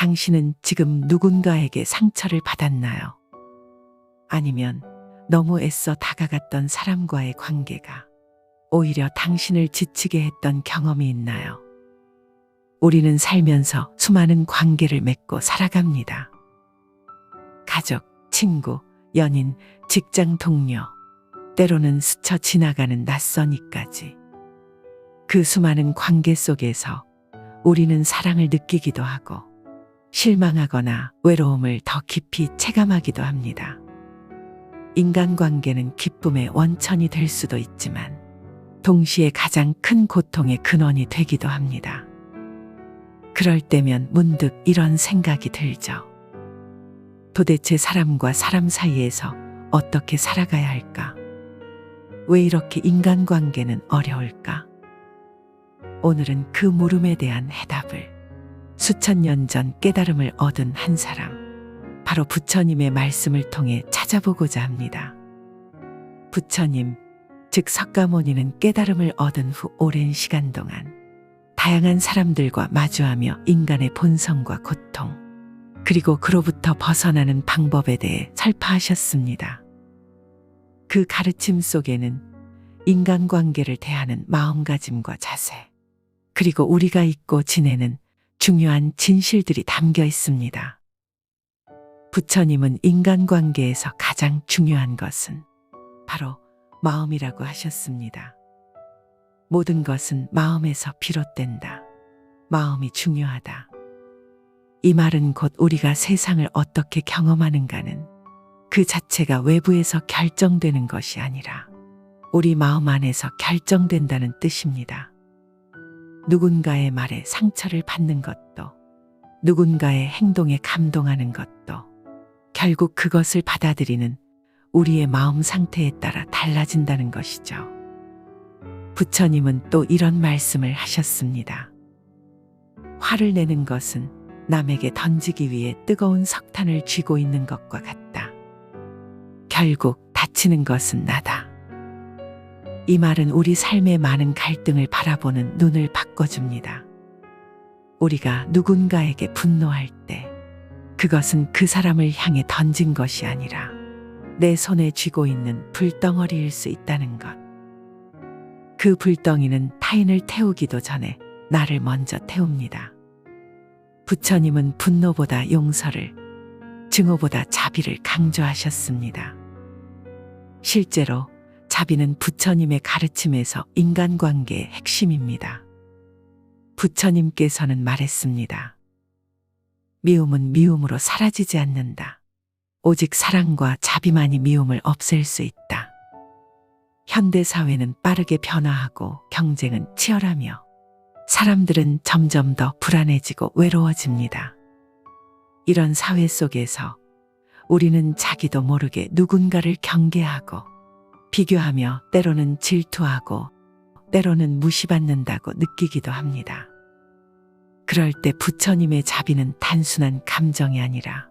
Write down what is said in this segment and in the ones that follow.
당신은 지금 누군가에게 상처를 받았나요? 아니면 너무 애써 다가갔던 사람과의 관계가 오히려 당신을 지치게 했던 경험이 있나요? 우리는 살면서 수많은 관계를 맺고 살아갑니다. 가족, 친구, 연인, 직장 동료, 때로는 스쳐 지나가는 낯선 이까지. 그 수많은 관계 속에서 우리는 사랑을 느끼기도 하고 실망하거나 외로움을 더 깊이 체감하기도 합니다. 인간관계는 기쁨의 원천이 될 수도 있지만 동시에 가장 큰 고통의 근원이 되기도 합니다. 그럴 때면 문득 이런 생각이 들죠. 도대체 사람과 사람 사이에서 어떻게 살아가야 할까? 왜 이렇게 인간관계는 어려울까? 오늘은 그 물음에 대한 해답을 수천 년 전 깨달음을 얻은 한 사람, 바로 부처님의 말씀을 통해 찾아보고자 합니다. 부처님, 즉 석가모니는 깨달음을 얻은 후 오랜 시간 동안 다양한 사람들과 마주하며 인간의 본성과 고통, 그리고 그로부터 벗어나는 방법에 대해 설파하셨습니다. 그 가르침 속에는 인간관계를 대하는 마음가짐과 자세, 그리고 우리가 잊고 지내는 중요한 진실들이 담겨 있습니다. 부처님은 인간관계에서 가장 중요한 것은 바로 마음이라고 하셨습니다. 모든 것은 마음에서 비롯된다. 마음이 중요하다. 이 말은 곧 우리가 세상을 어떻게 경험하는가는 그 자체가 외부에서 결정되는 것이 아니라 우리 마음 안에서 결정된다는 뜻입니다. 누군가의 말에 상처를 받는 것도, 누군가의 행동에 감동하는 것도 결국 그것을 받아들이는 우리의 마음 상태에 따라 달라진다는 것이죠. 부처님은 또 이런 말씀을 하셨습니다. 화를 내는 것은 남에게 던지기 위해 뜨거운 석탄을 쥐고 있는 것과 같다. 결국 다치는 것은 나다. 이 말은 우리 삶의 많은 갈등을 바라보는 눈을 바꿔줍니다. 우리가 누군가에게 분노할 때 그것은 그 사람을 향해 던진 것이 아니라 내 손에 쥐고 있는 불덩어리일 수 있다는 것. 그 불덩이는 타인을 태우기도 전에 나를 먼저 태웁니다. 부처님은 분노보다 용서를, 증오보다 자비를 강조하셨습니다. 실제로 자비는 부처님의 가르침에서 인간관계의 핵심입니다. 부처님께서는 말했습니다. 미움은 미움으로 사라지지 않는다. 오직 사랑과 자비만이 미움을 없앨 수 있다. 현대사회는 빠르게 변화하고 경쟁은 치열하며 사람들은 점점 더 불안해지고 외로워집니다. 이런 사회 속에서 우리는 자기도 모르게 누군가를 경계하고 비교하며 때로는 질투하고 때로는 무시받는다고 느끼기도 합니다. 그럴 때 부처님의 자비는 단순한 감정이 아니라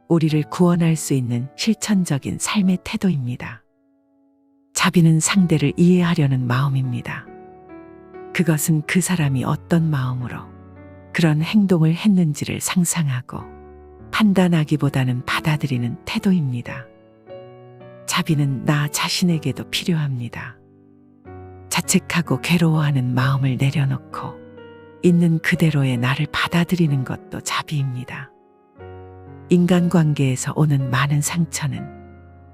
우리를 구원할 수 있는 실천적인 삶의 태도입니다. 자비는 상대를 이해하려는 마음입니다. 그것은 그 사람이 어떤 마음으로 그런 행동을 했는지를 상상하고 판단하기보다는 받아들이는 태도입니다. 자비는 나 자신에게도 필요합니다. 자책하고 괴로워하는 마음을 내려놓고 있는 그대로의 나를 받아들이는 것도 자비입니다. 인간관계에서 오는 많은 상처는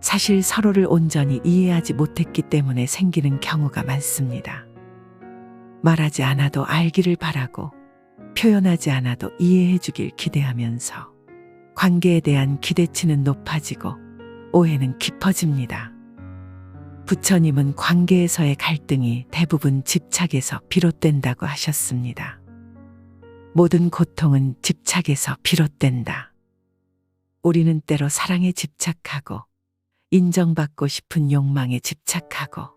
사실 서로를 온전히 이해하지 못했기 때문에 생기는 경우가 많습니다. 말하지 않아도 알기를 바라고 표현하지 않아도 이해해 주길 기대하면서 관계에 대한 기대치는 높아지고 오해는 깊어집니다. 부처님은 관계에서의 갈등이 대부분 집착에서 비롯된다고 하셨습니다. 모든 고통은 집착에서 비롯된다. 우리는 때로 사랑에 집착하고 인정받고 싶은 욕망에 집착하고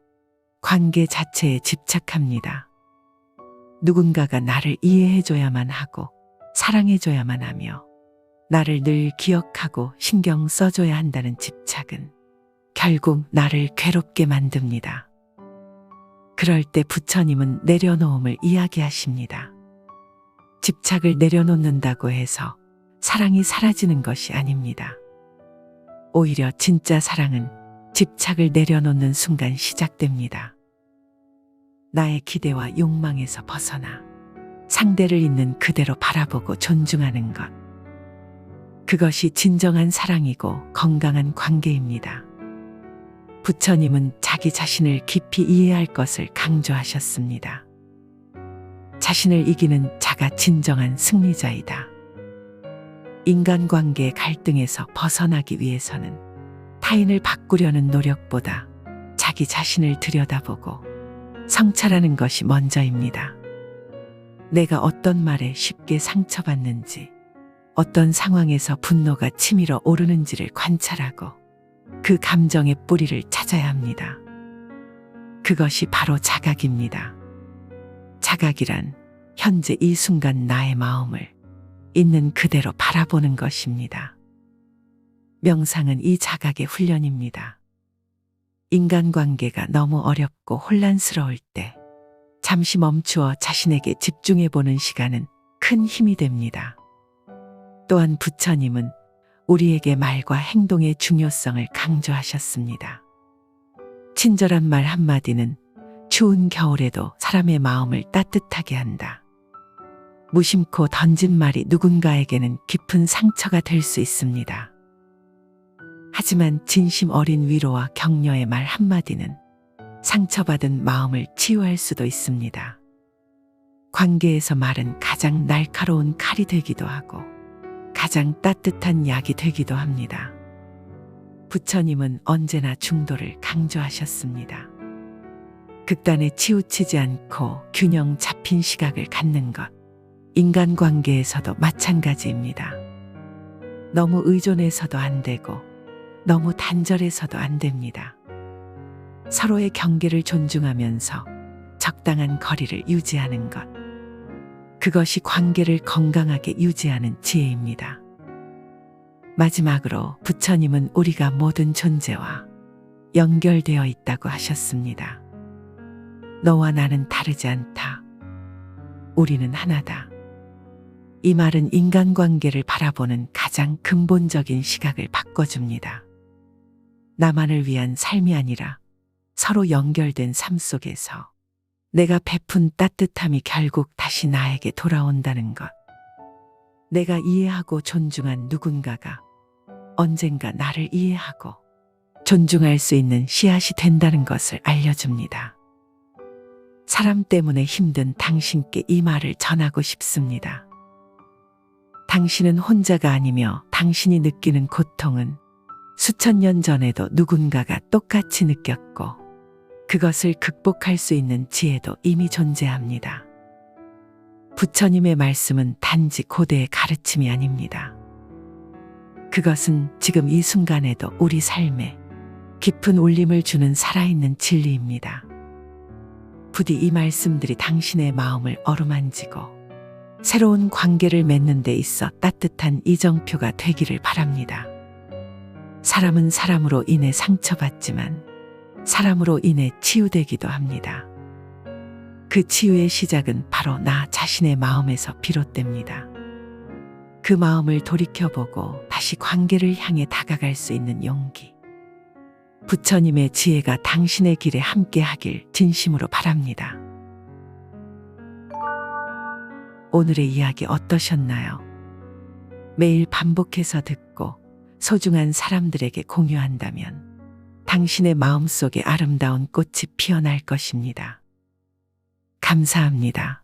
관계 자체에 집착합니다. 누군가가 나를 이해해줘야만 하고 사랑해줘야만 하며 나를 늘 기억하고 신경 써줘야 한다는 집착은 결국 나를 괴롭게 만듭니다. 그럴 때 부처님은 내려놓음을 이야기하십니다. 집착을 내려놓는다고 해서 사랑이 사라지는 것이 아닙니다. 오히려 진짜 사랑은 집착을 내려놓는 순간 시작됩니다. 나의 기대와 욕망에서 벗어나 상대를 있는 그대로 바라보고 존중하는 것. 그것이 진정한 사랑이고 건강한 관계입니다. 부처님은 자기 자신을 깊이 이해할 것을 강조하셨습니다. 자신을 이기는 자가 진정한 승리자이다. 인간관계의 갈등에서 벗어나기 위해서는 타인을 바꾸려는 노력보다 자기 자신을 들여다보고 성찰하는 것이 먼저입니다. 내가 어떤 말에 쉽게 상처받는지, 어떤 상황에서 분노가 치밀어 오르는지를 관찰하고 그 감정의 뿌리를 찾아야 합니다. 그것이 바로 자각입니다. 자각이란 현재 이 순간 나의 마음을 있는 그대로 바라보는 것입니다. 명상은 이 자각의 훈련입니다. 인간관계가 너무 어렵고 혼란스러울 때 잠시 멈추어 자신에게 집중해보는 시간은 큰 힘이 됩니다. 또한 부처님은 우리에게 말과 행동의 중요성을 강조하셨습니다. 친절한 말 한마디는 추운 겨울에도 사람의 마음을 따뜻하게 한다. 무심코 던진 말이 누군가에게는 깊은 상처가 될 수 있습니다. 하지만 진심 어린 위로와 격려의 말 한마디는 상처받은 마음을 치유할 수도 있습니다. 관계에서 말은 가장 날카로운 칼이 되기도 하고 가장 따뜻한 약이 되기도 합니다. 부처님은 언제나 중도를 강조하셨습니다. 극단에 치우치지 않고 균형 잡힌 시각을 갖는 것. 인간관계에서도 마찬가지입니다. 너무 의존해서도 안 되고 너무 단절해서도 안 됩니다. 서로의 경계를 존중하면서 적당한 거리를 유지하는 것. 그것이 관계를 건강하게 유지하는 지혜입니다. 마지막으로 부처님은 우리가 모든 존재와 연결되어 있다고 하셨습니다. 너와 나는 다르지 않다. 우리는 하나다. 이 말은 인간관계를 바라보는 가장 근본적인 시각을 바꿔줍니다. 나만을 위한 삶이 아니라 서로 연결된 삶 속에서 내가 베푼 따뜻함이 결국 다시 나에게 돌아온다는 것. 내가 이해하고 존중한 누군가가 언젠가 나를 이해하고 존중할 수 있는 씨앗이 된다는 것을 알려줍니다. 사람 때문에 힘든 당신께 이 말을 전하고 싶습니다. 당신은 혼자가 아니며 당신이 느끼는 고통은 수천 년 전에도 누군가가 똑같이 느꼈고 그것을 극복할 수 있는 지혜도 이미 존재합니다. 부처님의 말씀은 단지 고대의 가르침이 아닙니다. 그것은 지금 이 순간에도 우리 삶에 깊은 울림을 주는 살아있는 진리입니다. 부디 이 말씀들이 당신의 마음을 어루만지고 새로운 관계를 맺는 데 있어 따뜻한 이정표가 되기를 바랍니다. 사람은 사람으로 인해 상처받지만 사람으로 인해 치유되기도 합니다. 그 치유의 시작은 바로 나 자신의 마음에서 비롯됩니다. 그 마음을 돌이켜보고 다시 관계를 향해 다가갈 수 있는 용기. 부처님의 지혜가 당신의 길에 함께 하길 진심으로 바랍니다. 오늘의 이야기 어떠셨나요? 매일 반복해서 듣고 소중한 사람들에게 공유한다면 당신의 마음속에 아름다운 꽃이 피어날 것입니다. 감사합니다.